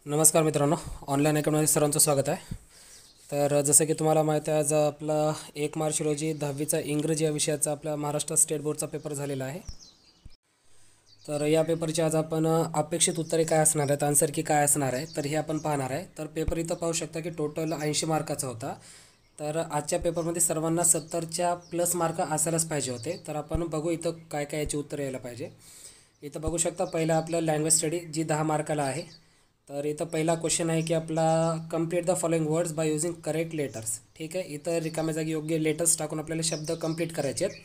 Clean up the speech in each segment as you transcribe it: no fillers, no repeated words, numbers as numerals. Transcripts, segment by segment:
नमस्कार मित्रांनो, ऑनलाईन अकॅडमीमध्ये सर्वांचं स्वागत आहे. तर जसं की तुम्हाला माहिती आहे, आज आपला 1 मार्च रोजी 10वीचा इंग्रजी या विषयाचा आपला महाराष्ट्र स्टेट बोर्डचा पेपर झालेला आहे. तर या पेपरची आज आपण अपेक्षित उत्तरे काय असणार आहेत, आन्सर की काय असणार आहे, तर हे आपण पाहणार आहे. तर पेपर इथं पाहू शकता की टोटल 80 मार्काचा होता. तर आजच्या पेपरमध्ये सर्वांना 70च्या प्लस मार्क असायलाच पाहिजे होते. तर आपण बघू इथं काय काय याची उत्तरं यायला पाहिजे. इथं बघू शकता पहिलं आपलं लँग्वेज स्टडी जी 10 मार्काला आहे. तर इथं पहिला क्वेश्चन आहे की आपला complete the following words by using correct letters. ठीक आहे, इथं रिकाम्या जागी योग्य लेटर्स टाकून आपल्याला शब्द कंप्लीट करायचे आहेत.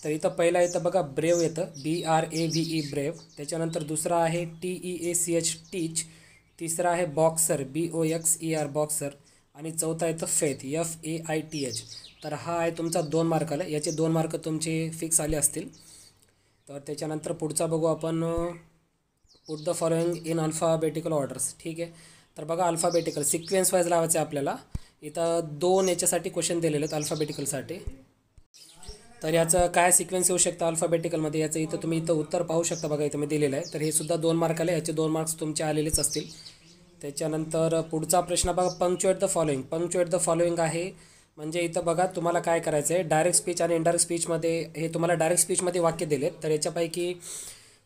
तर इथं पहिला येतं बघा ब्रेव येतं, BRAVE ब्रेव. त्याच्यानंतर दुसरा आहे TEACH टीच. तिसरा आहे बॉक्सर BOXER बॉक्सर. आणि चौथा येतं फेथ FAITH. तर हा आहे तुमचा 2 मार्काला, याचे 2 मार्क तुमचे फिक्स आले असतील. तर त्याच्यानंतर पुढचा बघू आपण, put the following in alphabetical orders. ठीक आहे, तर बघा अल्फाबेटिकल सिक्वेन्स वाईज लावायचं आहे आपल्याला. इथं 2 याच्यासाठी क्वेश्चन दिलेले आहेत अल्फाबेटिकलसाठी. तर याचं काय सिक्वेन्स येऊ शकतं अल्फाबेटिकलमध्ये, याचं इथं तुम्ही इथं उत्तर पाहू शकता. बघा इथं मी दिलेलं आहे. तर हे सुद्धा 2 मार्काला, याचे 2 मार्क्स तुमचे आलेलेच असतील. त्याच्यानंतर पुढचा प्रश्न बघा, punctuate the following. Punctuate the following आहे म्हणजे इथं बघा तुम्हाला काय करायचं आहे, डायरेक्ट स्पीच आणि इनडायरेक्ट स्पीचमध्ये. हे तुम्हाला डायरेक्ट स्पीचमध्ये वाक्य दिलेत. तर याच्यापैकी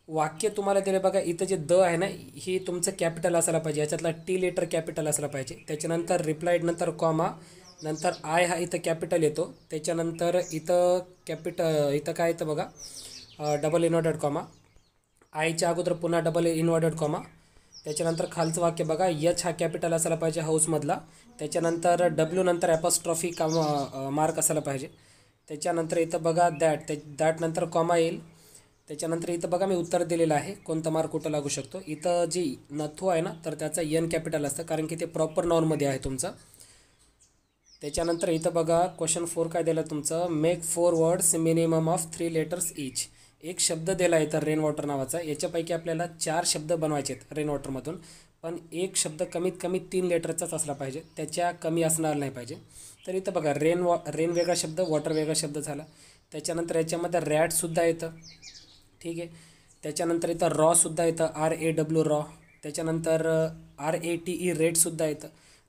वाक्य तुम्हाला दिले बघा, इथं जे द आहे ना, ही तुमचं कॅपिटल असायला पाहिजे, याच्यातला T लेटर कॅपिटल असायला पाहिजे. त्याच्यानंतर रिप्लाइड नंतर कॉमा, नंतर आय हा इथं कॅपिटल येतो. त्याच्यानंतर इथं काय येतं बघा, डबल इन्व्हर्टेड कॉमा. आयच्या अगोदर पुन्हा डबल इन्व्हर्टेड कॉमा. त्याच्यानंतर खालचं वाक्य बघा, H हा कॅपिटल असायला पाहिजे हाऊसमधला. त्याच्यानंतर W नंतर ॲपॉस्ट्रॉफी मार्क असायला पाहिजे. त्याच्यानंतर इथं बघा दॅट नंतर कॉमा येईल. त्याच्यानंतर इथं बघा मी उत्तर दिलेलं आहे, कोणता मार्क कुठं लागू शकतो. इथं जी नथू आहे ना, तर त्याचा N कॅपिटल असतं, कारण की ते प्रॉपर नाउनमध्ये आहे तुमचं. त्याच्यानंतर इथं बघा क्वेश्चन 4 काय दिलं तुमचं, make 4 words minimum of 3 letters each. एक शब्द दिला आहे तर रेन वॉटर नावाचा. याच्यापैकी आपल्याला 4 शब्द बनवायचे आहेत रेन वॉटरमधून, पण एक शब्द कमीत कमी 3 लेटरचाच असला पाहिजे, त्याच्या कमी असणार नाही पाहिजे. तर इथं बघा रेन वेगळा शब्द, वॉटर वेगळा शब्द झाला. त्याच्यानंतर याच्यामध्ये रॅटसुद्धा येतं. ठीक आहे, त्याच्यानंतर इथं रॉसुद्धा येतं, RAW रॉ. त्याच्यानंतर RATE रेटसुद्धा येतं.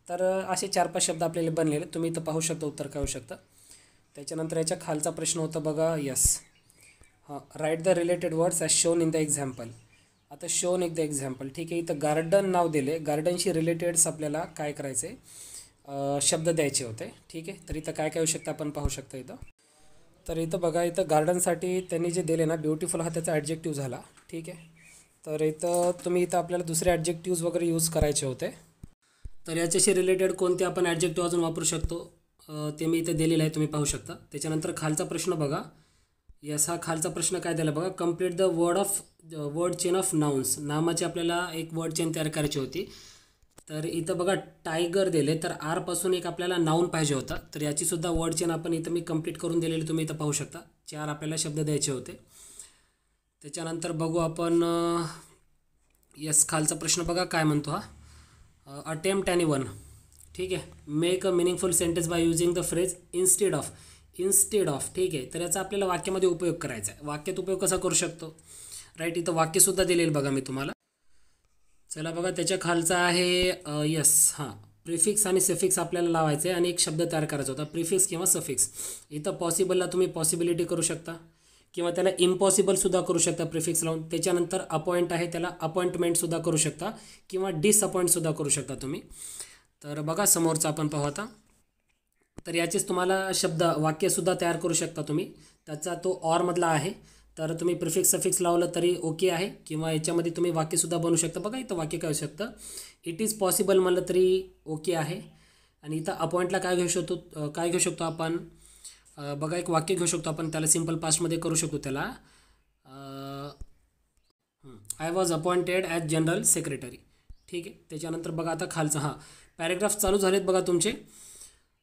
तर असे 4-5 शब्द आपल्याला बनलेले, तुम्ही इथं पाहू शकता उत्तर काय होऊ शकतं. त्याच्यानंतर याच्या खालचा प्रश्न होता बघा, write the related words as shown in the example. आता शोन इन द एक्झाम्पल. ठीक आहे, इथं गार्डन नाव दिले, गार्डनशी रिलेटेड्स आपल्याला काय करायचं आहे, शब्द द्यायचे होते. ठीक आहे, तर इथं काय काय होऊ शकतं आपण पाहू शकता इथं. तर इथं बघा, इथं गार्डनसाठी त्यांनी जे दिले ना, ब्युटिफुल हा त्याचा ॲडजेक्टिव्ह झाला. ठीक आहे, तर इथं आपल्याला दुसरे ॲडजेक्टिव्ज वगैरे यूज करायचे होते. तर याच्याशी रिलेटेड कोणते आपण ॲडजेक्टिव्ह अजून वापरू शकतो, ते मी इथे दिलेलं आहे, तुम्ही पाहू शकता. त्याच्यानंतर खालचा प्रश्न बघा, हा खालचा प्रश्न काय दिला बघा, complete the word chain of nouns. नामाची आपल्याला एक वर्ड चेन तयार करायची होती. तर इथं बघा टायगर दिले, तर आरपासून एक आपल्याला नाऊन पाहिजे होता. तर याचीसुद्धा वर्ड चेन आपण इथं मी कंप्लीट करून दिलेली, तुम्ही इथं पाहू शकता. 4 आपल्याला शब्द द्यायचे होते. त्याच्यानंतर बघू आपण, खालचा प्रश्न बघा काय म्हणतो हा, अटेम्प्ट एनीवन. ठीक आहे, make a meaningful sentence by using the phrase instead of. ठीक आहे, तर याचा आपल्याला वाक्यामध्ये उपयोग करायचा आहे. वाक्यात उपयोग कसा करू शकतो, राईट. इथं वाक्यसुद्धा दिलेलं बघा मी तुम्हाला. चला बघा, त्याच्या खालचा आहे प्रिफिक्स आणि सफिक्स आपल्याला लावायचं आहे आणि एक शब्द तयार करायचा होता, प्रिफिक्स किंवा सफिक्स. इथं पॉसिबलला तुम्ही पॉसिबिलिटी करू शकता किंवा त्याला इम्पॉसिबलसुद्धा करू शकता प्रिफिक्स लावून. त्याच्यानंतर अपॉइंट आहे, त्याला अपॉइंटमेंटसुद्धा करू शकता किंवा डिसअपॉइंटसुद्धा करू शकता तुम्ही. तर बघा समोरचा आपण पाहू आता. तर याचेच तुम्हाला वाक्यसुद्धा तयार करू शकता तुम्ही. त्याचा तो ऑरमधला आहे, तर तुम्ही प्रिफिक्स सफिक्स लावलं तरी ओके आहे, किंवा याच्यामध्ये तुम्ही वाक्यसुद्धा बनवू शकता. बघा इथं वाक्य काय होऊ शकतं, इट इज पॉसिबल म्हणलं तरी ओके आहे. आणि इथं अपॉइंटला काय घेऊ शकतो आपण, बघा एक वाक्य घेऊ शकतो आपण, त्याला सिम्पल पास्टमध्ये करू शकतो. त्याला I was appointed as general secretary. ठीक आहे, त्याच्यानंतर बघा आता खालचं पॅरेग्राफ चालू झालेत बघा तुमचे.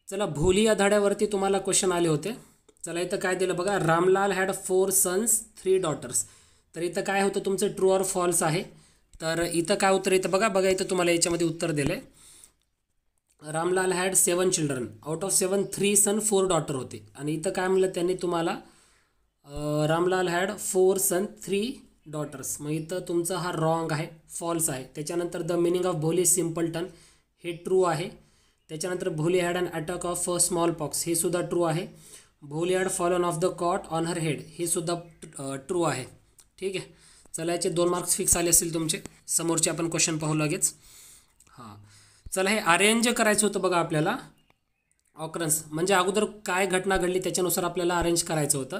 चला, भोली या धड्यावरती तुम्हाला क्वेश्चन आले होते. चला इथं काय दिलं बघा, रामलाल हॅड 4 सन्स 3 डॉटर्स. तर इथं काय होतं तुमचं, ट्रू ऑर फॉल्स आहे. तर इथं काय उत्तर येतं बघा इथं तुम्हाला याच्यामध्ये उत्तर दिलं आहे, Ramlal had 7 children, out of 7 3 son 4 daughter होते. आणि इथं काय म्हणलं त्यांनी तुम्हाला, रामलाल हॅड 4 सन 3 डॉटर्स. मग इथं तुमचा हा रॉंग आहे, फॉल्स आहे. त्याच्यानंतर द मिनिंग ऑफ भोली सिम्पलटन हे ट्रू आहे. त्याच्यानंतर Bholi had an attack of smallpox हे सुद्धा ट्रू आहे. Bholi had fallen off the cot on her head हे सुद्धा ट्रू आहे. ठीक आहे. चला याचे 2 मार्क्स फिक्स आले असतील तुमचे. समोरचे आपण क्वेश्चन पाहू लगेच. हां चला हे अरेंज करायचं होतं बघा आपल्याला. ऑकरन्स म्हणजे अगोदर काय घटना घडली त्याच्यानुसार आपल्याला अरेंज करायचं होतं.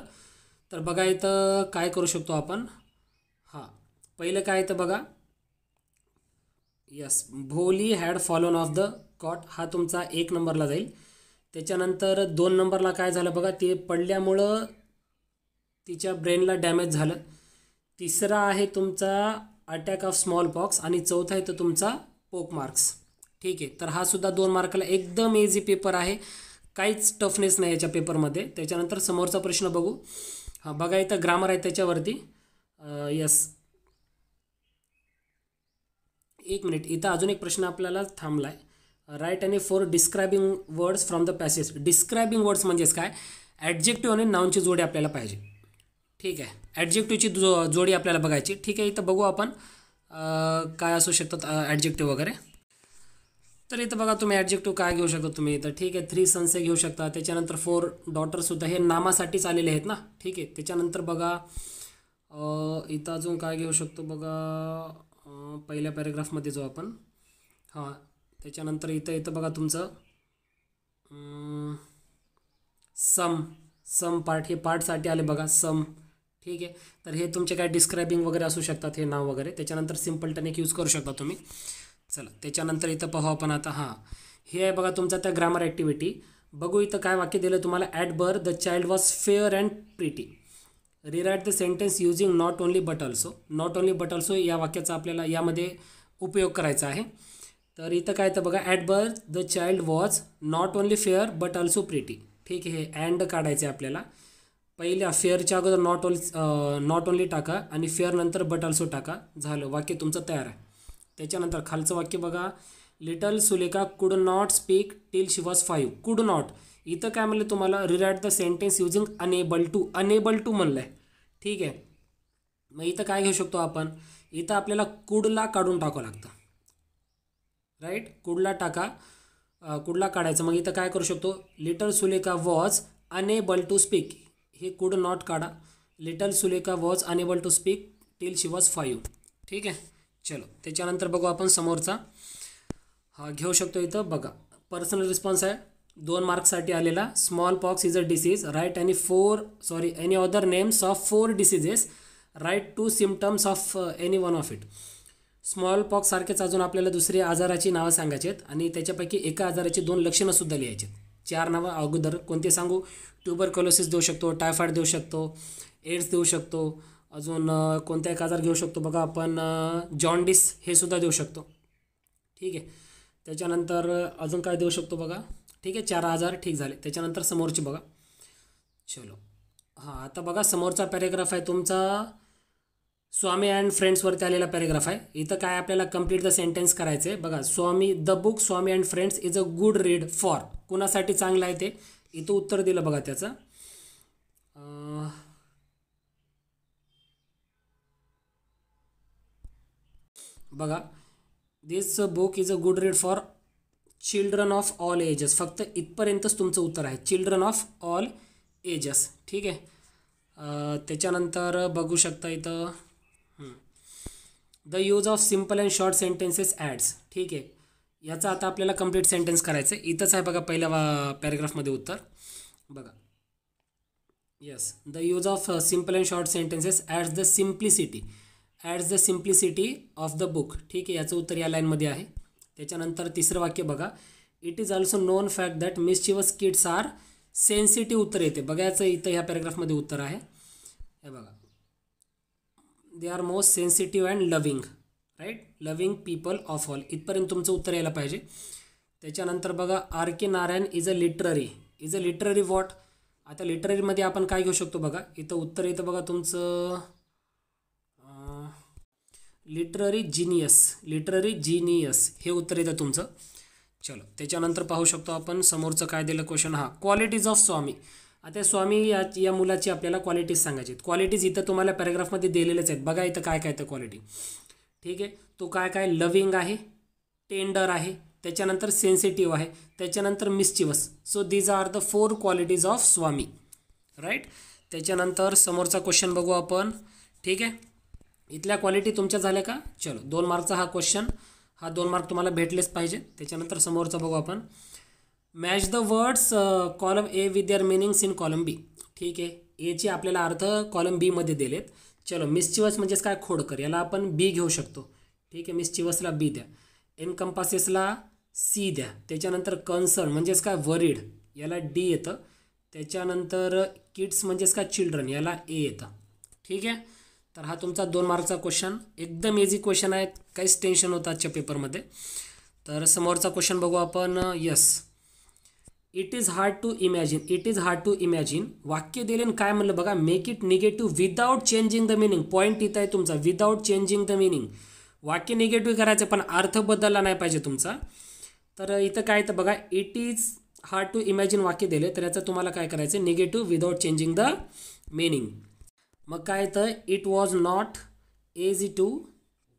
तर बघा इथं काय करू शकतो आपण. हां पहिलं काय येतं बघा. Yes Bholi had fallen off the cot हा तुमचा 1 नंबरला जाईल. त्याच्यानंतर 2 नंबरला काय झालं बघा, ते पडल्यामुळं तिच्या ब्रेनला डॅमेज झालं. तिसरा आहे तुमचा अटॅक ऑफ स्मॉल पॉक्स आणि चौथा आहे तो तुमचा पोक मार्क्स. ठीक आहे. तर हा सुद्धा 2 मार्काला एकदम इझी पेपर आहे, काहीच टफनेस नाही याच्या पेपरमध्ये. त्याच्यानंतर समोरचा प्रश्न बघू. हां बघा इथं ग्रामर आहे त्याच्यावरती. यस 1 मिनिट इथं अजून एक प्रश्न आपल्याला थांबला आहे. राईट आणि 4 describing words from the passage. Describing words म्हणजेच काय, ॲडजेक्टिव्ह आणि नाऊनची जोडी आपल्याला पाहिजे. ठीक आहे. ॲडजेक्टिव्हची जोडी आपल्याला बघायची. ठीक आहे. इथं बघू आपण काय असू शकतात ॲडजेक्टिव्ह वगैरे. तर इथं बघा तुम्ही ॲडजेक्टिव्ह काय घेऊ शकता तुम्ही इथं. ठीक आहे. 3 सन्स घेऊ शकता. त्याच्यानंतर 4 डॉटरसुद्धा हे नामासाठीच आलेले आहेत ना. ठीक आहे. त्याच्यानंतर बघा इथं अजून काय घेऊ शकतो बघा. पहिल्या पॅरेग्राफमध्ये जो आपण हां त्याच्यानंतर इथं बघा तुमचं सम पार्ट हे पार्टसाठी आले बघा सम. ठीक आहे. तर हे तुमचे काय डिस्क्रायबिंग वगैरे असू शकतात हे नाव वगैरे. त्याच्यानंतर सिम्पलटन एक यूज करू शकता तुम्ही. चला त्याच्यानंतर इथं पाहू आपण आता. हां हे आहे बघा तुमचा त्या ग्रामर ॲक्टिव्हिटी. बघू इथं काय वाक्य दिलं तुम्हाला. At birth the child was fair and pretty. Rewrite the sentence using not only but also. Not only but also या वाक्याचा आपल्याला यामध्ये उपयोग करायचा आहे. तर इथं काय तर बघा at birth the child was not only fair but also pretty. ठीक आहे. हे अँड काढायचे आपल्याला. पहिल्या फेअरच्या अगोदर नॉट ओनली टाका आणि फेअर नंतर बट ऑल्सो टाका. झालं वाक्य तुमचं तयार आहे. त्याच्यानंतर खालचं वाक्य बघा. Little Sulekha could not speak till she was 5. Could not इथं काय म्हणलं तुम्हाला. Rewrite the sentence using unable to म्हणलं आहे. ठीक आहे. मग इथं काय घेऊ शकतो आपण. इथं आपल्याला कुडला काढून टाकावं लागतं. राईट कुडला टाका. कुडला काढायचं. मग इथं काय करू शकतो. Little Sulekha was unable to speak हे कुड नॉट काढा. Little Sulekha was unable to speak till she was 5. ठीक आहे. चलो त्याच्यानंतर बघू आपण समोरचा. हा घेऊ शकतो इथं बघा. पर्सनल रिस्पॉन्स आहे 2 मार्क्ससाठी आलेला. Smallpox is a disease. Write any other names of 4 diseases. Write 2 symptoms of any one of it. Smallpox सारखेच अजून आपल्याला दुसरी आजाराची नावं सांगायची आहेत आणि त्याच्यापैकी एका आजाराची 2 लक्षणंसुद्धा लिहायची आहेत. 4 नावं अगोदर कोणते सांगू. ट्युबरक्युलोसिस देऊ शकतो, टायफॉईड देऊ शकतो, एड्स देऊ शकतो, अजून कोणता एक आजार घेऊ शकतो बघा आपण जॉन्डिस हे सुद्धा देऊ शकतो. ठीक आहे. त्याच्यानंतर अजून काय देऊ शकतो बघा. ठीक आहे. 4 आजार ठीक झाले. त्याच्यानंतर समोरची बघा. चलो हां आता बघा समोरचा पॅरेग्राफ आहे तुमचा स्वामी अँड फ्रेंड्सवरती आलेला पॅरेग्राफ आहे. इथं काय आपल्याला कंप्लीट द सेंटेन्स करायचं आहे बघा. The book Swami and friends is a good read for. कुणासाठी चांगलं आहे ते इथं उत्तर दिलं बघा त्याचं. बघा this book is a good read for children of all ages. फक्त इथपर्यंतच तुमचं उत्तर आहे. Children of all ages. ठीक आहे. त्याच्यानंतर बघू शकता इथं the use of simple and short sentences adds. ठीक आहे. याचा आता आपल्याला कंप्लीट सेंटेन्स करायचं आहे. इथंच आहे बघा पहिल्या पॅरेग्राफमध्ये उत्तर बघा. Yes the use of simple and short sentences ads the simplicity of the book. ठीक आहे. याचं उत्तर या लाईनमध्ये आहे. त्याच्यानंतर तिसरं वाक्य बघा. It is also known fact that mischievous kids are sensitive. उत्तर येते बघायचं इथं ह्या पॅरेग्राफमध्ये उत्तर आहे. हे बघा they are most sensitive and loving. Right loving people of all. इथपर्यंत तुमचं उत्तर यायला पाहिजे. त्याच्यानंतर बघा R K Narayan is a literary what. आता लिटररीमध्ये आपण काय घेऊ शकतो बघा. इथं उत्तर येतं बघा तुमचं लिटररी जीनियस हे उत्तर येतं तुमचं. चलो त्याच्यानंतर पाहू शकतो आपण समोरचं काय दिलं क्वेश्चन. हां क्वालिटीज ऑफ स्वामी. आता स्वामी या मुलाची आपल्याला क्वालिटीज सांगायची आहेत. क्वालिटीज इथं तुम्हाला पॅराग्राफमध्ये दिलेलेच आहेत. बघा इथं काय काय तर क्वालिटी. ठीक आहे, तो काय काय लविंग आहे, टेंडर आहे, त्याच्यानंतर सेन्सिटिव्ह आहे, त्याच्यानंतर mischievous. So these are the 4 qualities of Swami. Right. त्याच्यानंतर समोरचा क्वेश्चन बघू आपण. ठीक आहे, इथल्या क्वालिटी तुमच्या झाल्या का? चलो, 2 मार्कचा हा क्वेश्चन, हा 2 मार्क तुम्हाला भेटलेच पाहिजे. त्याच्यानंतर समोरचा बघू आपण. Match the words column A with their meanings in column B. ठीक आहे, एचे आपल्याला अर्थ कॉलम बीमध्ये दिलेत. चलो, मिस्चिवस म्हणजेच काय? खोडकर. याला आपण बी घेऊ शकतो. ठीक आहे, मिस्चिवसला बी द्या. एनकम्पासेसला सी द्या. त्याच्यानंतर कन्सर्न म्हणजेच काय? वरीड, याला डी येतं. त्याच्यानंतर किड्स म्हणजेच काय? चिल्ड्रन, याला ए येतं. ठीक आहे, तर हा तुमचा 2 मार्कचा क्वेश्चन. एकदम इझी क्वेश्चन आहे, काहीच टेन्शन होतं आजच्या पेपरमध्ये. तर समोरचा क्वेश्चन बघू आपण. Yes, it is hard to imagine. It is hard to imagine. वाक्य दिले काय म्हणलं बघा? Make it negative without changing the meaning. Point इथं आहे तुमचा, विदाउट चेंजिंग द मिनिंग. वाक्य निगेटिव्ह करायचं पण अर्थ बदलला नाही पाहिजे तुमचा. तर इथं काय तर बघा, it is hard to imagine वाक्य दिले, तर याचं तुम्हाला काय करायचं? Negative without changing the meaning. मग काय तर it was not easy to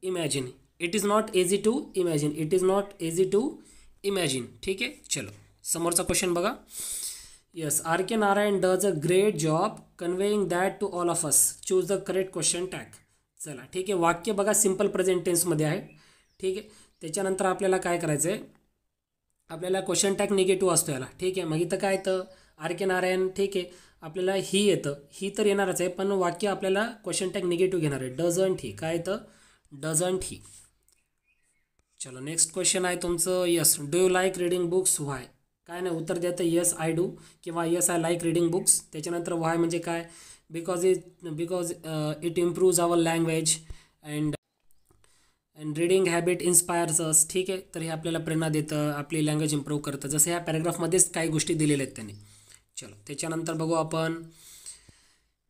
imagine. It is not easy to imagine. It is not easy to imagine. ठीक आहे, चलो समोरचा क्वेश्चन बघा. Yes, R K Narayan does a great job conveying that to all of us. Choose the correct question tag. चला, ठीक आहे, वाक्य बघा सिम्पल प्रेझेंट टेन्समध्ये आहे. ठीक आहे, त्याच्यानंतर आपल्याला काय करायचं आहे? आपल्याला क्वेश्चन टॅग निगेटिव्ह असतो याला. ठीक आहे, मग इथं काय येतं? R K Narayan. ठीक आहे, आपल्याला ही येतं, ही तर येणारच आहे, पण वाक्य आपल्याला क्वेश्चन टॅग निगेटिव्ह घेणार आहे. Doesn't he. काय येतं? Doesn't he. चलो, नेक्स्ट क्वेश्चन आहे तुमचं. Yes, do you like reading books? Why? काय नाही, उत्तर द्यायचं यस आय डू किंवा yes I like reading books. त्याच्यानंतर व्हाय म्हणजे काय? Because it improves our language and reading habit inspires us. ठीक आहे, तर हे आपल्याला प्रेरणा देतं, आपली लँग्वेज इम्प्रूव्ह करतं. जसं ह्या पॅराग्राफमध्येच काही गोष्टी दिलेल्या आहेत त्यांनी. चलो, त्याच्यानंतर बघू आपण.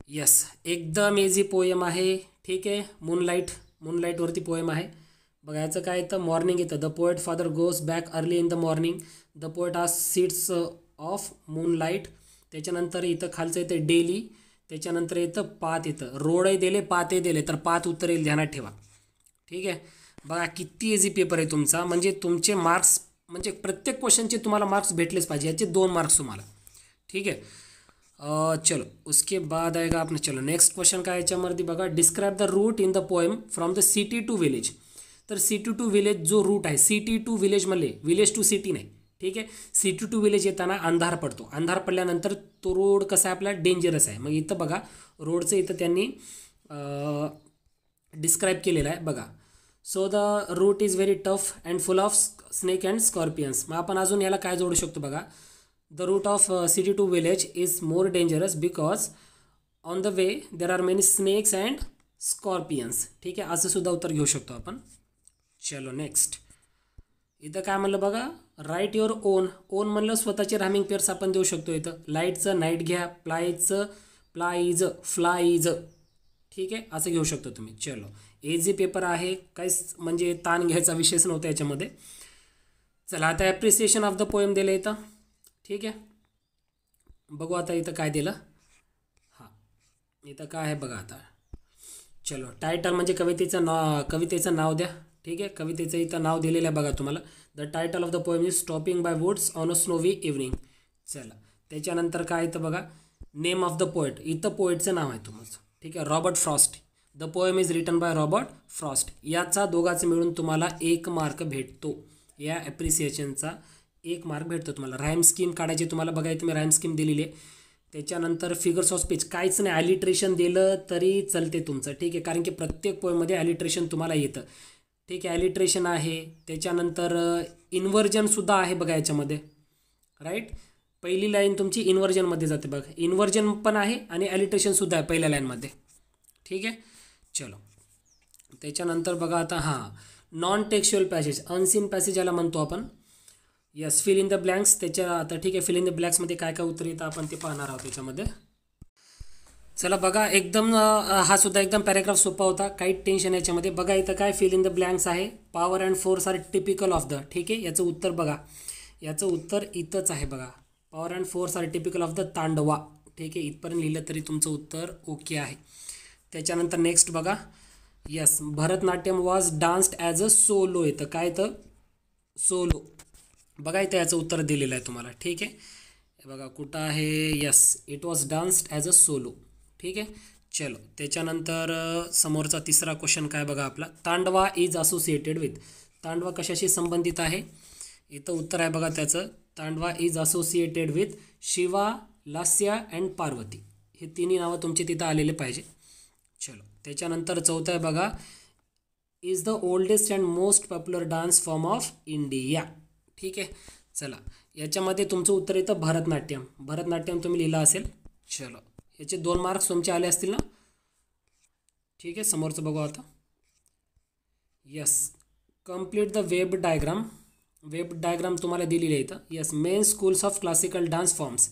यस, एकदम इझी पोएम आहे. ठीक आहे, मूनलाईटवरती पोएम आहे. बघायचं काय येतं? मॉर्निंग येतं. The poet father goes back early in the morning. The poet आज सीट्स ऑफ मूनलाईट. त्याच्यानंतर इथं खालचं येतं डेली. त्याच्यानंतर येतं पाथ येतं. रोडही दिले, पाथही दिले, तर पाथ उत्तर येईल, ध्यानात ठेवा. ठीक आहे, बघा किती इझी पेपर आहे तुमचा. म्हणजे तुमचे मार्क्स म्हणजे प्रत्येक क्वेश्चनचे तुम्हाला मार्क्स भेटलेच पाहिजे. याचे 2 मार्क्स तुम्हाला. ठीक आहे, चलो उसके बाद आएगा आपने. चलो, नेक्स्ट क्वेश्चन काय याच्यामध्ये बघा. Describe the route in the poem from the city to village. तर सिटी टू विलेज जो रूट आहे, सिटी टू विलेज म्हणले, विलेज टू सिटी नाही. ठीक आहे, सिटी टू विलेज येताना अंधार पडतो. अंधार पडल्यानंतर तो रोड कसा आहे आपला? डेंजरस आहे. मग इथं बघा रोडचं इथं त्यांनी डिस्क्राईब केलेलं आहे बघा. So the route is very tough and full of snake and scorpions. मग आपण अजून याला काय जोडू शकतो बघा. The route of city to village is more dangerous because on the way there are many snakes and scorpions. ठीक आहे, असं सुद्धा उत्तर घेऊ शकतो आपण. चलो, नेक्स्ट इथं काय म्हणलं बघा. Right your on. ओन म्हणलं स्वतःचे रायमिंग पेअर्स आपण देऊ शकतो. इथं लाईटचं नाईट घ्या, फ्लाईज. ठीक आहे, असं घेऊ शकतो तुम्ही. चलो, इझी पेपर आहे, काहीच म्हणजे ताण घ्यायचा विषयच नव्हता याच्यामध्ये. चला, आता ॲप्रिसिएशन ऑफ द पोएम दिलं इथं. ठीक आहे, बघू आता इथं काय दिलं. हां, इथं काय आहे बघा आता. चलो, टायटल म्हणजे कवितेचं नाव द्या. ठीक आहे, कवितेचं इथं नाव दिलेलं आहे बघा तुम्हाला. The title of the poem is stopping by woods on a snowy evening. चला, त्याच्यानंतर काय इथं बघा. Name of the poet. इथं पोएटचं नाव आहे तुमचं. ठीक आहे, Robert Frost. The poem is written by Robert Frost. याचा दोघांचं मिळून तुम्हाला 1 मार्क भेटतो. या ॲप्रिसिएशनचा 1 मार्क भेटतो तुम्हाला. राईम स्कीम काढायची तुम्हाला बघायचं, मी राईम स्कीम दिलेली आहे. त्याच्यानंतर फिगर्स ऑफ स्पीच काहीच नाही, ॲलिट्रेशन दिलं तरी चालते तुमचं. ठीक आहे, कारण की प्रत्येक पोएममध्ये ॲलिट्रेशन तुम्हाला येतं. ठीक आहे, ॲलिट्रेशन आहे. त्याच्यानंतर इन्व्हर्जनसुद्धा आहे बघा याच्यामध्ये. राईट, पहिली लाईन तुमची इन्व्हर्जनमध्ये जाते बघा. इन्व्हर्जन पण आहे आणि ॲलिट्रेशनसुद्धा आहे पहिल्या लाईनमध्ये. ठीक आहे, चलो त्याच्यानंतर बघा आता. हां, non textual passage, unseen passage याला म्हणतो आपण. Yes, fill in the blanks. त्याच्या आता ठीक आहे, फिल इन द ब्लँक्समध्ये काय काय उत्तर येतं आपण ते पाहणार आहोत त्याच्यामध्ये. चला बघा, एकदम हा सुद्धा एकदम पॅरेग्राफ सोपा होता, काही टेन्शन याच्यामध्ये. बघा इथं काय फिल इन द ब्लँक्स आहे. Power and force are typical of the. ठीक आहे, याचं उत्तर बघा. याचं उत्तर इथंच आहे बघा. Power and force are typical of the Tandava. ठीक आहे, इथपर्यंत लिहिलं तरी तुमचं उत्तर ओके आहे. त्याच्यानंतर नेक्स्ट बघा, yes, Bharatanatyam was danced as a solo येतं. काय तर सोलो. बघा इथं याचं उत्तर दिलेलं आहे तुम्हाला. ठीक आहे, हे बघा कुठं आहे. Yes, it was danced as a solo. ठीक आहे, चलो. त्याच्यानंतर समोरचा तिसरा क्वेश्चन काय बघा आपला, Tandava is associated with. Tandava कशाशी संबंधित आहे. इथं उत्तर आहे बघा त्याचं, Tandava is associated with Shiva, Lasya and Parvati. हे तिन्ही नावं तुमची तिथं आलेले पाहिजे. चलो. त्याच्यानंतर चौथा आहे बघा, is the oldest and most popular dance form of India. ठीक आहे, चला याच्यामध्ये तुमचं उत्तर येतं भरतनाट्यम. भरतनाट्यम तुम्ही लिहिलं असेल. चलो, याचे 2 मार्क्स तुमचे आले असतील ना. ठीक आहे, समोरचं बघू आता. Yes, complete the web diagram. Web diagram तुम्हाला दिलेली आहे इथं. Yes, main schools of classical dance forms.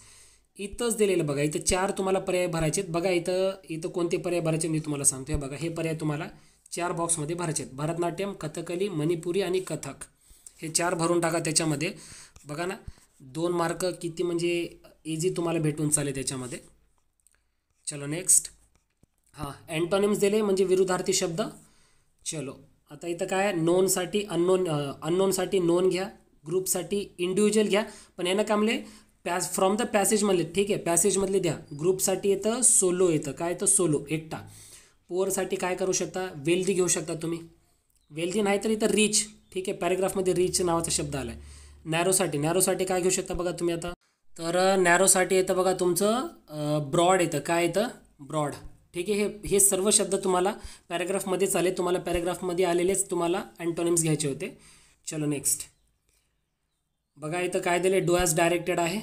इथंच दिलेलं बघा, इथं 4 तुम्हाला पर्याय भरायचे आहेत. बघा इथं कोणते पर्याय भरायचे मी तुम्हाला सांगतो. हे बघा, हे पर्याय तुम्हाला 4 बॉक्समध्ये भरायचे आहेत. भरतनाट्यम, कथकली, मणिपुरी आणि कथक. हे 4 भरून टाका त्याच्यामध्ये. बघा ना, 2 मार्क किती म्हणजे इझी तुम्हाला भेटून चालेल त्याच्यामध्ये. चलो नेक्स्ट. हां, अँटोनिम्स दिले म्हणजे विरुद्धार्थी शब्द. चलो, आता इथं काय, नोनसाठी अननोनसाठी नोन घ्या, ग्रुपसाठी इंडिव्हिज्युअल घ्या. पण यानं काय म्हणले, फ्रॉम द पॅसेजमधले. ठीक आहे, पॅसेजमधले द्या. ग्रुपसाठी येतं सोलो येतं. काय येतं, सोलो, एकटा. पोअरसाठी काय करू शकता, वेल्दी घेऊ शकता तुम्ही. वेल्दी नाही तर इथं रिच. ठीक आहे, पॅरेग्राफमध्ये रिच नावाचा शब्द आला आहे. नॅरोसाठी काय घेऊ शकता बघा तुम्ही आता. तर नॅरोसाठी येतं बघा तुमचं ब्रॉड येतं. काय येतं, ब्रॉड. ठीक आहे, हे सर्व शब्द तुम्हाला पॅरेग्राफमध्येच आले. तुम्हाला पॅरेग्राफमध्ये आलेलेच तुम्हाला अँटोनिम्स घ्यायचे होते. चलो नेक्स्ट. बघा इथं काय दिले, डू ॲज डायरेक्टेड आहे.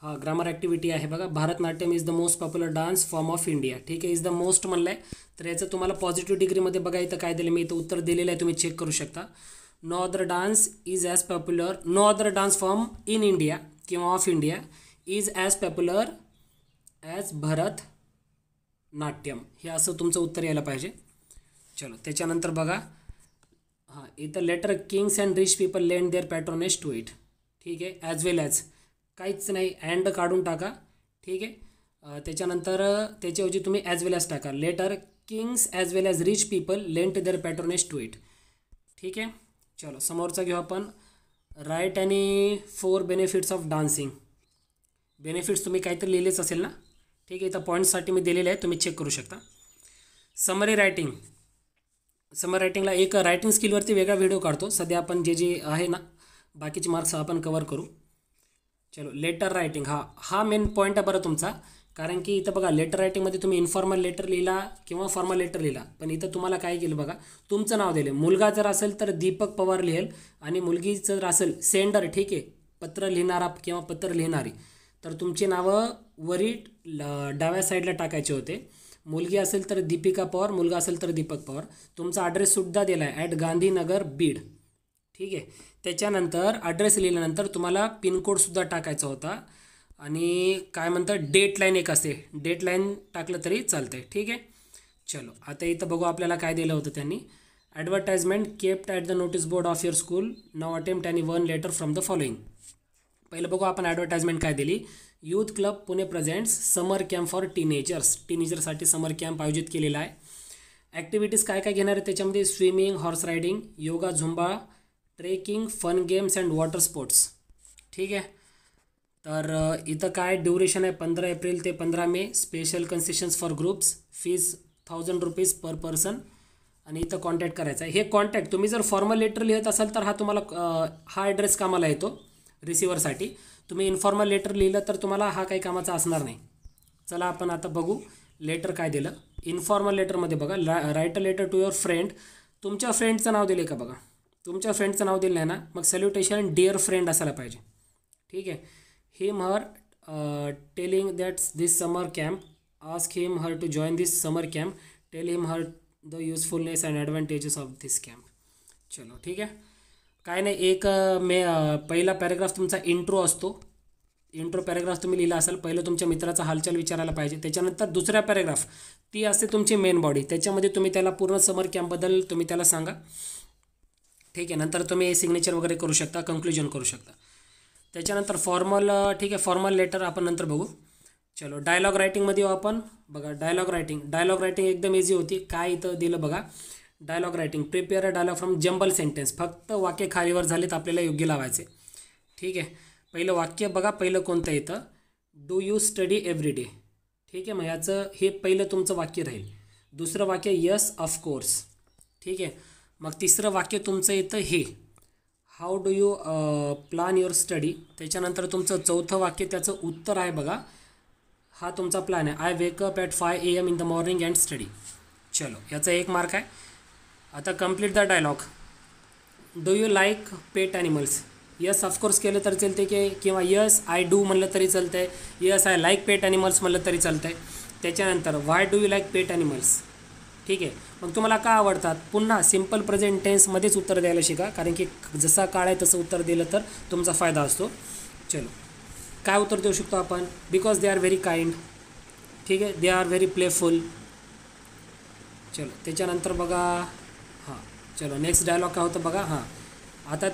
हां, ग्रामर ॲक्टिव्हिटी आहे बघा. Bharatanatyam is the most popular dance form of India. ठीक आहे, इज द मोस्ट म्हणलं आहे. तर याचं तुम्हाला पॉझिटिव्ह डिग्रीमध्ये बघा इथं काय दिलं, मी इथं उत्तर दिलेलं आहे, तुम्ही चेक करू शकता. No other dance is as popular, no other dance form in India किंवा of India is as popular as Bharatanatyam. हे असं तुमचं उत्तर यायला पाहिजे. चलो, त्याच्यानंतर बघा, हां, इथं later kings and rich people lend their patronage to it. ठीक आहे, ॲज वेल ॲज काहीच नाही, अँड काढून टाका. ठीक आहे, त्याच्यानंतर त्याच्याऐवजी तुम्ही ॲज वेल ॲज टाका. Later kings as well as rich people lend their patronage to it. ठीक आहे, चलो समोरचा घेऊ आपण. राईट आणि 4 बेनिफिट्स ऑफ डान्सिंग. बेनिफिट्स तुम्ही काहीतरी लिहिलेच असेल ना. ठीक आहे, इथं पॉईंट्ससाठी मी दिलेले आहे, तुम्ही चेक करू शकता. Summary writing. समरी रायटिंगला एक रायटिंग स्किलवरती वेगळा व्हिडिओ काढतो. सध्या आपण जे आहे ना, बाकीचे मार्क्स आपण कवर करू. चलो, लेटर रायटिंग. हा मेन पॉईंट आहे बरं तुमचा. कारण की इथं बघा, लेटर रायटिंगमध्ये तुम्ही इन्फॉर्मल लेटर लिहिला किंवा फॉर्मल लेटर लिहिला. पण इथं तुम्हाला काय केलं बघा, तुमचं नाव दिलं. मुलगा जर असेल तर दीपक पवार लिहेल, आणि मुलगी जर असेल सेंडर, ठीक आहे, पत्र लिहिणारा किंवा पत्र लिहिणारी, तर तुमची नावं वरी डाव्या साईडला टाकायचे होते. मुलगी असेल तर दीपिका पवार, मुलगा असेल तर दीपक पवार. तुमचा ॲड्रेससुद्धा दिला आहे, ॲट गांधीनगर बीड. ठीक आहे, त्याच्यानंतर ॲड्रेस लिहिल्यानंतर तुम्हाला पिनकोडसुद्धा टाकायचा होता. आणि काय म्हणतात, डेटलाईन एक असते, डेटलाईन टाकलं तरी चालतं आहे. ठीक आहे, चलो आता इथं बघू आपल्याला काय दिलं होतं त्यांनी. Advertisement kept at the notice board of your school, now attempt आणि 1 लेटर फ्रॉम द फॉलोइंग. पहिलं बघू आपण ॲडव्हर्टाइजमेंट काय दिली. Youth club Pune presents summer camp for teenagers. टीनेजरसाठी समर कॅम्प आयोजित केलेला आहे. ॲक्टिव्हिटीज काय काय घेणार आहे त्याच्यामध्ये, swimming, horse riding, yoga, Zumba, trekking, fun games and water sports. ठीक आहे, तर इथं काय ड्युरेशन आहे 15 एप्रिल ते 15 May. Special concessions for groups, fees 1000 rupees per person. आणि इथं कॉन्टॅक्ट करायचा आहे. हे कॉन्टॅक्ट तुम्ही जर फॉर्मल लेटर लिहित असाल तर हा तुम्हाला हा ॲड्रेस कामाला येतो रिसिव्हरसाठी. तुम्ही इन्फॉर्मल लेटर लिहिलं तर तुम्हाला हा काही कामाचा असणार नाही. चला आपण आता बघू लेटर काय दिलं. इन्फॉर्मल लेटरमध्ये बघा, write a letter to your friend. तुमच्या फ्रेंडचं नाव दिले का बघा. तुमच्या फ्रेंडचं नाव दिलं आहे ना, मग सॅल्युटेशन डिअर फ्रेंड असायला पाहिजे. ठीक आहे, him her telling that's this summer camp, ask him her to join this summer camp, tell him her the usefulness and advantages of this camp. चलो ठीक आहे, काय नाही, एक पहिला पॅरेग्राफ तुमचा इंट्रो असतो. इंट्रो पॅरेग्राफ तुम्ही लिहिला असाल. पहिलं तुमच्या मित्राचा हालचाल विचारायला पाहिजे. त्याच्यानंतर दुसऱ्या पॅरेग्राफ ती असते तुमची मेन बॉडी. त्याच्यामध्ये तुम्ही त्याला पूर्ण समर कॅम्पबद्दल तुम्ही त्याला सांगा. ठीक आहे, नंतर तुम्ही सिग्नेचर वगैरे करू शकता, कन्क्लुजन करू शकता. त्याच्यानंतर फॉर्मल, ठीक आहे, फॉर्मल लेटर आपण नंतर बघू. चलो डायलॉग रायटिंगमध्ये येऊ आपण. बघा डायलॉग रायटिंग एकदम इझी होती. काय इथं दिलं बघा, dialogue writing, prepare a dialogue from jumble sentence. फक्त वाक्य खालीवर झालेत, आपल्याला योग्य लावायचे. ठीक आहे, पहिलं वाक्य बघा, पहिलं कोणतं येतं, do you study every day. ठीक आहे, मग याचं हे पहिलं तुमचं वाक्य राहील. दुसरं वाक्य यस ऑफकोर्स. ठीक आहे, मग तिसरं वाक्य तुमचं येतं हे, how do you plan your study. त्याच्यानंतर तुमचं चौथं वाक्य, त्याचं उत्तर आहे बघा, हा तुमचा प्लॅन आहे, I wake up at 5 AM in the morning and study. चलो, याचा 1 मार्क आहे. आता complete the dialogue. Do you like pet animals. Yes of course केलं तर चालते की, किंवा यस आय डू म्हणलं तरी चालतं आहे, yes I like pet animals म्हणलं तरी चालतं आहे. त्याच्यानंतर why do you like pet animals. ठीक आहे, मग तुम्हाला का आवडतात, पुन्हा सिम्पल प्रेझेंट टेन्समध्येच उत्तर द्यायला शिका, कारण की जसा काळ आहे तसं उत्तर दिलं तर तुमचा फायदा असतो. चलो, काय उत्तर देऊ शकतो आपण, because they are very kind. ठीक आहे, दे आर व्हेरी प्लेफुल. चलो, त्याच्यानंतर बघा, हां चलो नेक्स्ट डायलॉग काय होतं बघा. हां, आता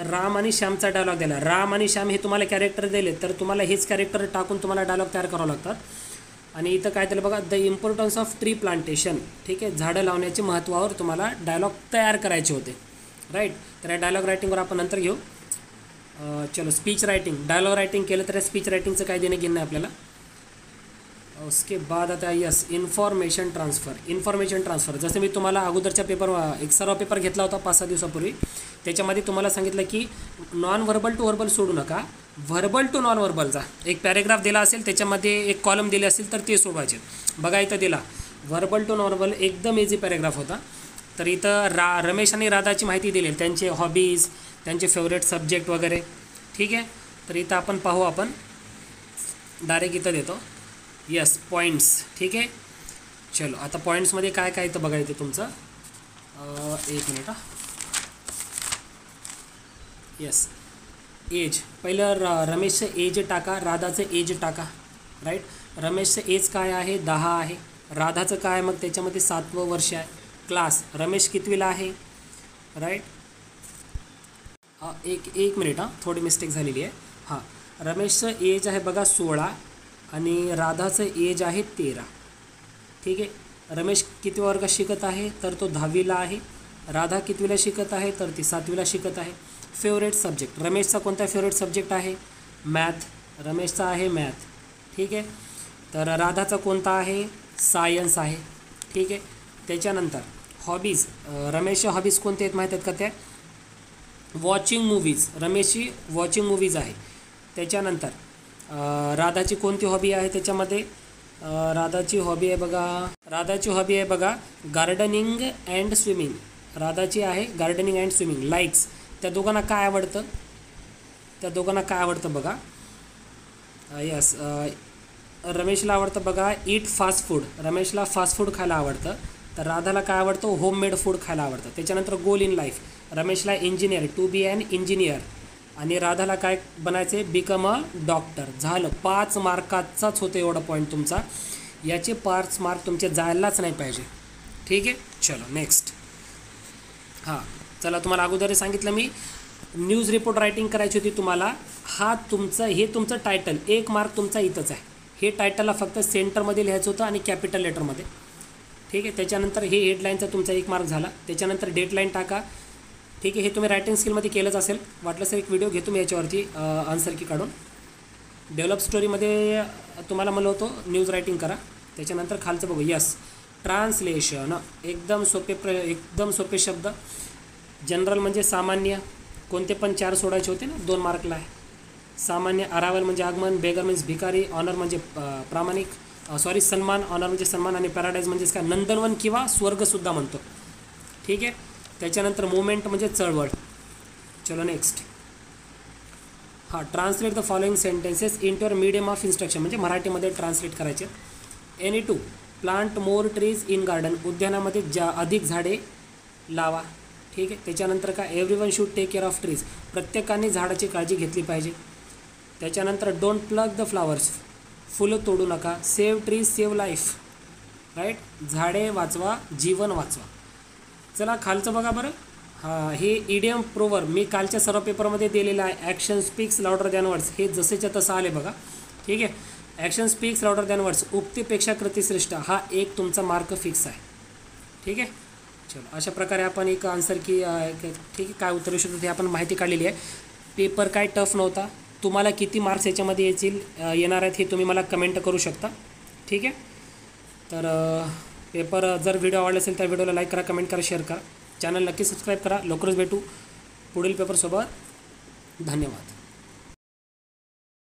राम आणि श्यामचा डायलॉग दिला. राम आणि श्याम हे तुम्हाला कॅरेक्टर दिले, तर तुम्हाला हेच कॅरेक्टर टाकून तुम्हाला डायलॉग तयार करावं लागतात. आणि इथं काय दिलं बघा, the importance of tree plantation. ठीक आहे, झाडं लावण्याच्या महत्त्वावर तुम्हाला डायलॉग तयार करायचे होते. राईट, तर या डायलॉग रायटिंगवर आपण नंतर घेऊ. चलो, स्पीच रायटिंग. डायलॉग रायटिंग केलं तर स्पीच रायटिंगचं काय देणं घेणं आहे आपल्याला. उसके बाद आता यस, इन्फॉर्मेशन ट्रान्सफर. जसं मी तुम्हाला अगोदरच्या एक सराव पेपर घेतला होता 5-6 दिवसापूर्वी, त्याच्यामध्ये तुम्हाला सांगितलं की नॉन व्हर्बल टू व्हर्बल सोडू नका, व्हर्बल टू नॉन व्हर्बलचा एक पॅरेग्राफ दिला असेल, त्याच्यामध्ये एक कॉलम दिले असेल तर ते सोडवायचे. बघा इथं दिला व्हर्बल टू नॉन व्हर्बल, एकदम इझी पॅरेग्राफ होता. तर इथं रमेश आणि राधाची माहिती दिली, त्यांचे हॉबीज, त्यांचे फेवरेट सब्जेक्ट वगैरे. ठीक आहे, तर इथं आपण पाहू, आपण डायरेक्ट इथं देतो यस पॉईंट्स. ठीक आहे, चलो आता पॉईंट्समध्ये काय काय इथं बघा, इथे तुमचं 1 मिनिट. Yes, age. पहिलं रमेशचं एज टाका, राधाचं एज टाका. राईट, रमेशचं एज काय आहे, 10 आहे. राधाचं काय, मग त्याच्यामध्ये 7वं वर्ष आहे. क्लास, रमेश कितवीला आहे. राईट, एक मिनिट, थोडी मिस्टेक झालेली आहे. हां, रमेशचं एज आहे बघा 16 आणि राधाचं एज आहे 13. ठीक आहे, रमेश किती वर्गात शिकत आहे, तर तो 10वीला आहे. राधा कितवीला शिकत आहे, तर ती 7वीला शिकत आहे. फेवरेट सब्जेक्ट, रमेशचा कोणता फेवरेट सब्जेक्ट आहे, मॅथ. रमेशचा आहे मॅथ. ठीक आहे, तर राधाचा कोणता आहे, सायन्स आहे. ठीक आहे, त्याच्यानंतर हॉबीज, रमेशच्या हॉबीज कोणते आहेत माहीत आहेत का, त्या वॉचिंग मूवीज. रमेशची वॉचिंग मूवीज आहे. त्याच्यानंतर राधाची कोणती हॉबी आहे, त्याच्यामध्ये राधाची हॉबी आहे बघा गार्डनिंग अँड स्विमिंग. राधाची आहे गार्डनिंग अँड स्विमिंग. लाईक्स, त्या दोघांना काय आवडतं बघा. यस, रमेशला आवडतं बघा ईट फास्ट फूड. रमेशला फास्ट फूड खायला आवडतं. तर राधाला काय आवडतं, होममेड फूड खायला आवडतं. त्याच्यानंतर गोल इन लाईफ, रमेशला engineer, to be an engineer. आणि राधाला काय बनायचे, बिकम अ डॉक्टर. झालं, 5 मार्काचाच होतं एवढा पॉईंट तुमचा. याचे 5 मार्क तुमचे जायलाच नाही पाहिजे. ठीक आहे, चलो नेक्स्ट. हां, चला, तुम्हाला अगोदर सांगितलं मी न्यूज रिपोर्ट रायटिंग करायची होती तुम्हाला. हे तुमचं टायटल, 1 मार्क तुमचा इथंच आहे. हे टायटलला फक्त सेंटरमध्ये लिहायचं होतं आणि कॅपिटल लेटरमध्ये. ठीक आहे, त्याच्यानंतर हे हेडलाईनचा तुमचा 1 मार्क झाला. त्याच्यानंतर डेडलाईन टाका. ठीक आहे, हे तुम्ही रायटिंग स्किलमध्ये केलंच असेल. वाटलं सर एक व्हिडिओ घेतो मी याच्यावरती आन्सर की काढून. डेव्हलप स्टोरीमध्ये तुम्हाला म्हणलं होतं न्यूज रायटिंग करा. त्याच्यानंतर खालचं बघू, यस ट्रान्सलेशन. एकदम सोपे शब्द. जनरल म्हणजे सामान्य, कोणते पण 4 सोडायचे होते ना, 2 मार्कला आहे. सामान्य, अरावल म्हणजे आगमन, बेगर मीन्स भिकारी, ऑनर म्हणजे सन्मान. ऑनर म्हणजे सन्मान. आणि पॅराडाईज म्हणजेच काय, नंदनवन किंवा स्वर्गसुद्धा म्हणतो. ठीक आहे, त्याच्यानंतर मुवमेंट म्हणजे चळवळ. चलो नेक्स्ट. हां, translate the following sentences into your medium of instruction, म्हणजे मराठीमध्ये ट्रान्सलेट करायचे. Any 2 plant more trees in garden, उद्यानामध्ये अधिक झाडे लावा. ठीक आहे, त्याच्यानंतर काय, everyone should take care of trees, प्रत्येकाने झाडाची काळजी घेतली पाहिजे. त्याच्यानंतर डोंट प्लग द फ्लावर्स, फुलं तोडू नका. Save trees save life. Right, झाडे वाचवा, जीवन वाचवा. चला खालचं बघा बरं. हां, हे इडियम प्रोवर्ब मी कालच्या सर्व पेपरमध्ये दिलेलं आहे. Action speaks louder than words, हे जसेच्या तसं आले बघा. ठीक आहे, action speaks louder than words, उक्तीपेक्षा कृती श्रेष्ठ, हा एक तुमचा मार्क फिक्स आहे. ठीक आहे. चलो अशा प्रकारे आपण एक आन्सर की ठीक आहे काय उत्तर येऊ शकतो ते आपण माहिती काढलेली आहे. पेपर काय टफ नव्हता. तुम्हाला किती मार्क्स याच्यामध्ये येणार आहेत हे तुम्ही मला कमेंट करू शकता. ठीक आहे. तर पेपर जर व्हिडिओ आवडला असेल तर व्हिडिओला लाईक करा, कमेंट करा, शेअर करा. चॅनल नक्की सबस्क्राईब करा. लवकरच भेटू पुढील पेपरसोबत. धन्यवाद.